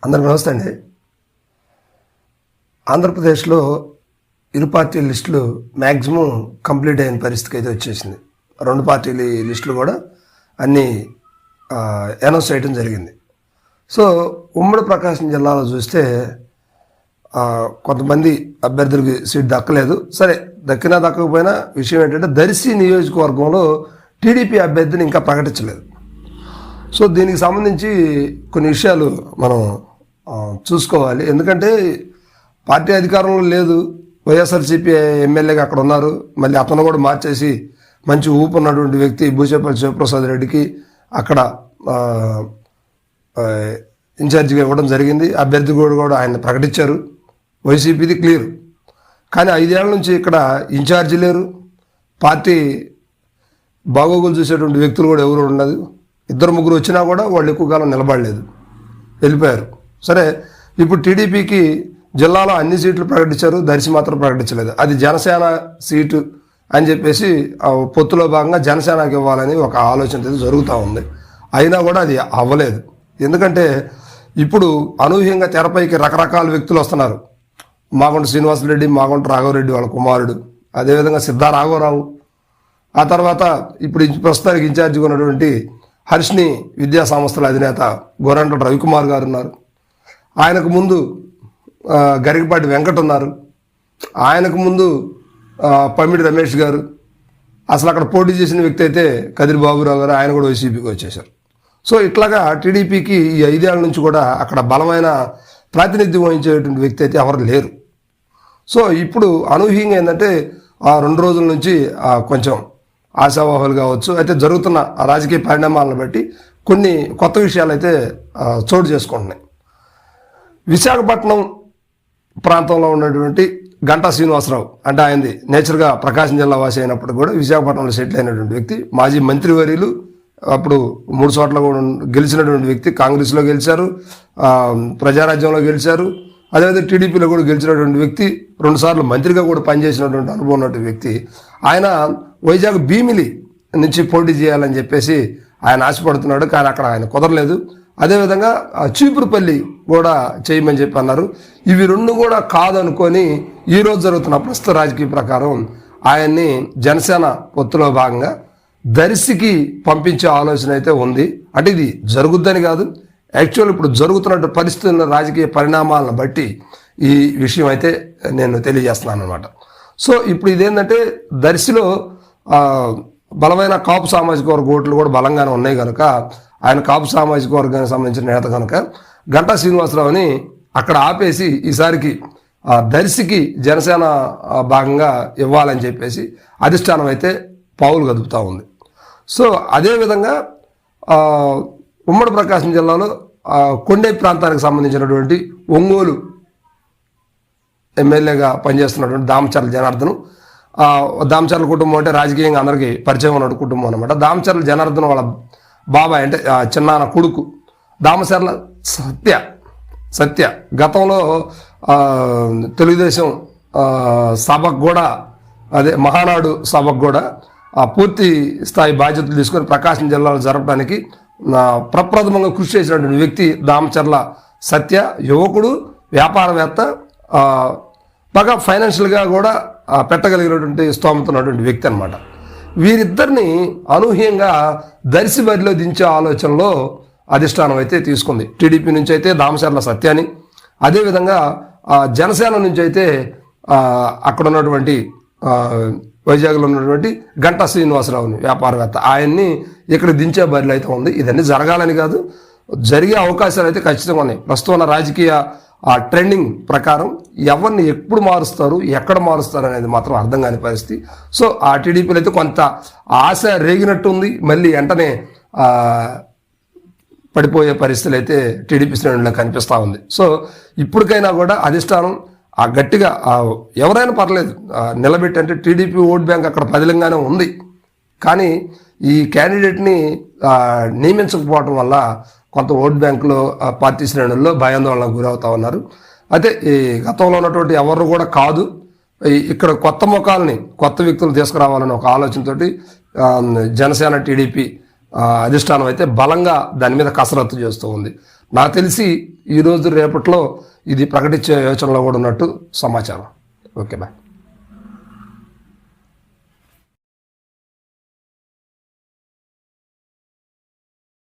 అందరికి నమస్తే అండి. ఆంధ్రప్రదేశ్లో ఇరు పార్టీల లిస్టులు మ్యాక్సిమం కంప్లీట్ అయిన పరిస్థితికి అయితే వచ్చేసింది. రెండు పార్టీల లిస్టులు కూడా అన్నీ అనౌన్స్ చేయడం జరిగింది. సో ఉమ్మడి ప్రకాశం జిల్లాలో చూస్తే కొంతమంది అభ్యర్థులకి సీట్ దక్కలేదు. సరే, దక్కినా దక్కకపోయినా విషయం ఏంటంటే దర్శి నియోజకవర్గంలో టీడీపీ అభ్యర్థిని ఇంకా ప్రకటించలేదు. సో దీనికి సంబంధించి కొన్ని విషయాలు మనం చూసుకోవాలి. ఎందుకంటే పార్టీ అధికారంలో లేదు, వైఎస్ఆర్సీపీ ఎమ్మెల్యేగా అక్కడ ఉన్నారు. మళ్ళీ అతను కూడా మార్చేసి మంచి ఊపు ఉన్నటువంటి వ్యక్తి బూచేపల్లి శివప్రసాద్ రెడ్డికి అక్కడ ఇన్ఛార్జిగా ఇవ్వడం జరిగింది. అభ్యర్థి కూడా ఆయన ప్రకటించారు. వైసీపీది క్లియర్. కానీ 5 ఏళ్ల నుంచి ఇక్కడ ఇన్ఛార్జి లేరు. పార్టీ బాగోగులు చూసేటువంటి వ్యక్తులు కూడా ఎవరు ఉండదు. 2-3 వచ్చినా కూడా వాళ్ళు ఎక్కువ కాలం నిలబడలేదు, వెళ్ళిపోయారు. సరే, ఇప్పుడు టీడీపీకి జిల్లాలో అన్ని సీట్లు ప్రకటించారు, దర్శి మాత్రం ప్రకటించలేదు. అది జనసేన సీటు అని చెప్పేసి పొత్తులో భాగంగా జనసేనకి ఇవ్వాలని ఒక ఆలోచన అయితే జరుగుతూ ఉంది. అయినా కూడా అది అవ్వలేదు. ఎందుకంటే ఇప్పుడు అనూహ్యంగా తెరపైకి రకరకాల వ్యక్తులు వస్తున్నారు. మాగుంట శ్రీనివాసరెడ్డి, మాగుంట రాఘవరెడ్డి వాళ్ళ కుమారుడు, అదేవిధంగా సిద్ధా రాఘవరావు, ఆ తర్వాత ఇప్పుడు ప్రస్తుతానికి ఇన్ఛార్జిగా ఉన్నటువంటి హర్షిని విద్యా సంస్థల అధినేత గోరంట్ల రవికుమార్ గారు ఉన్నారు. ఆయనకు ముందు గరికపాటి వెంకట్ ఉన్నారు. ఆయనకు ముందు పమిడి రమేష్ గారు. అసలు అక్కడ పోటీ చేసిన వ్యక్తి అయితే కదిరి బాబురావు గారు, ఆయన కూడా వైసీపీకి వచ్చేశారు. సో ఇట్లాగా టీడీపీకి ఈ 5 ఏళ్ల నుంచి కూడా అక్కడ బలమైన ప్రాతినిధ్యం వహించేటువంటి వ్యక్తి అయితే ఎవరు లేరు. సో ఇప్పుడు అనూహ్యంగా ఏంటంటే 2 రోజుల నుంచి కొంచెం ఆశావాహులు కావచ్చు, అయితే జరుగుతున్న రాజకీయ పరిణామాలను బట్టి కొన్ని కొత్త విషయాలు అయితే చోటు చేసుకుంటున్నాయి. విశాఖపట్నం ప్రాంతంలో ఉన్నటువంటి గంటా శ్రీనివాసరావు, అంటే ఆయనది నేచర్గా ప్రకాశం జిల్లా వాసి అయినప్పుడు కూడా విశాఖపట్నంలో సెటిల్ అయినటువంటి వ్యక్తి, మాజీ మంత్రివర్యులు, అప్పుడు 3 చోట్ల కూడా గెలిచినటువంటి వ్యక్తి. కాంగ్రెస్లో గెలిచారు, ప్రజారాజ్యంలో గెలిచారు, అదేవిధంగా టీడీపీలో కూడా గెలిచినటువంటి వ్యక్తి, 2 సార్లు మంత్రిగా కూడా పనిచేసినటువంటి అనుభవం ఉన్నటువంటి వ్యక్తి. ఆయన వైజాగ్ భీమిలి నుంచి పోటీ చేయాలని చెప్పేసి ఆయన ఆశపడుతున్నాడు. కానీ అక్కడ ఆయన కుదరలేదు. అదేవిధంగా చీపురుపల్లి కూడా చేయమని చెప్పి అన్నారు. ఇవి 2 కూడా కాదనుకొని ఈరోజు జరుగుతున్న ప్రస్తుత రాజకీయ ప్రకారం ఆయన్ని జనసేన పొత్తులో భాగంగా దర్శికి పంపించే ఆలోచన అయితే ఉంది. అంటే ఇది జరుగుద్దని కాదు, యాక్చువల్ ఇప్పుడు జరుగుతున్న పరిస్థితుల రాజకీయ పరిణామాలను బట్టి ఈ విషయం అయితే నేను తెలియజేస్తున్నాను అనమాట. సో ఇప్పుడు ఇదేంటంటే దర్శిలో బలమైన కాపు సామాజిక వర్గ ఓట్లు కూడా బలంగానే ఉన్నాయి కనుక ఆయన కాపు సామాజిక వర్గానికి సంబంధించిన నేత కనుక గంటా శ్రీనివాసరావుని అక్కడ ఆపేసి ఈసారికి దర్శికి జనసేన భాగంగా ఇవ్వాలని చెప్పేసి అధిష్టానం అయితే పావులు కదుపుతూ ఉంది. సో అదేవిధంగా ఉమ్మడి ప్రకాశం జిల్లాలో కొండే ప్రాంతానికి సంబంధించినటువంటి ఒంగోలు ఎమ్మెల్యేగా పనిచేస్తున్నటువంటి దామచర్ల జనార్దన్, దామచర్ల కుటుంబం అంటే రాజకీయంగా అందరికీ పరిచయం ఉన్న కుటుంబం అనమాట. దామచర్ల జనార్దన్ వాళ్ళ బాబాయ్ అంటే చిన్నాన్న కొడుకు దామచర్ల సత్య గతంలో తెలుగుదేశం సభకు కూడా, అదే మహానాడు సభకు కూడా పూర్తి స్థాయి బాధ్యతలు తీసుకొని ప్రకాశం జిల్లాలో జరపడానికి ప్రప్రథమంగా కృషి చేసినటువంటి వ్యక్తి దామచర్ల సత్య. యువకుడు, వ్యాపారవేత్త, బాగా ఫైనాన్షియల్గా కూడా పెట్టగలిగినటువంటి స్తోమత ఉన్నటువంటి వ్యక్తి అనమాట. వీరిద్దరిని అనూహ్యంగా దర్శి బరిలో దించే ఆలోచనలో అధిష్టానం అయితే తీసుకుంది. టీడీపీ నుంచి అయితే దామచర్ల సత్యాన్ని, అదేవిధంగా జనసేన నుంచి అయితే అక్కడ ఉన్నటువంటి వైజాగ్లో ఉన్నటువంటి గంటా శ్రీనివాసరావుని, వ్యాపారవేత్త, ఆయన్ని ఇక్కడ దించే బరిలో అయితే ఉంది. ఇదన్నీ జరగాలని కాదు, జరిగే అవకాశాలు అయితే ఖచ్చితంగా ఉన్నాయి. ప్రస్తుతం ఉన్న రాజకీయ ట్రెండింగ్ ప్రకారం ఎవరిని ఎప్పుడు మారుస్తారు, ఎక్కడ మారుస్తారు అనేది మాత్రం అర్థం కాని పరిస్థితి. సో ఆ టీడీపీలో అయితే కొంత ఆశ రేగినట్టు ఉంది. మళ్ళీ వెంటనే పడిపోయే పరిస్థితులు అయితే టీడీపీ శ్రేణుల్లో కనిపిస్తూ ఉంది. సో ఇప్పటికైనా కూడా అధిష్టానం గట్టిగా ఎవరైనా పర్లేదు నిలబెట్టి, అంటే టీడీపీ ఓట్ బ్యాంక్ అక్కడ పదిలంగానే ఉంది, కానీ ఈ క్యాండిడేట్ని నియమించకపోవడం వల్ల కొంత ఓట్ బ్యాంకులో పార్టీ శ్రేణుల్లో భయాందోళనకు గురవుతా ఉన్నారు. అయితే ఈ గతంలో ఉన్నటువంటి ఎవరు కూడా కాదు, ఇక్కడ కొత్త ముఖాలని, కొత్త వ్యక్తులు తీసుకురావాలని ఒక ఆలోచనతోటి జనసేన టీడీపీ అధిష్టానం అయితే బలంగా దాని మీద కసరత్తు చేస్తూ ఉంది. నాకు తెలిసి ఈరోజు రేపట్లో ఇది ప్రకటించే యోచనలో కూడా ఉన్నట్టు సమాచారం. Okay bye.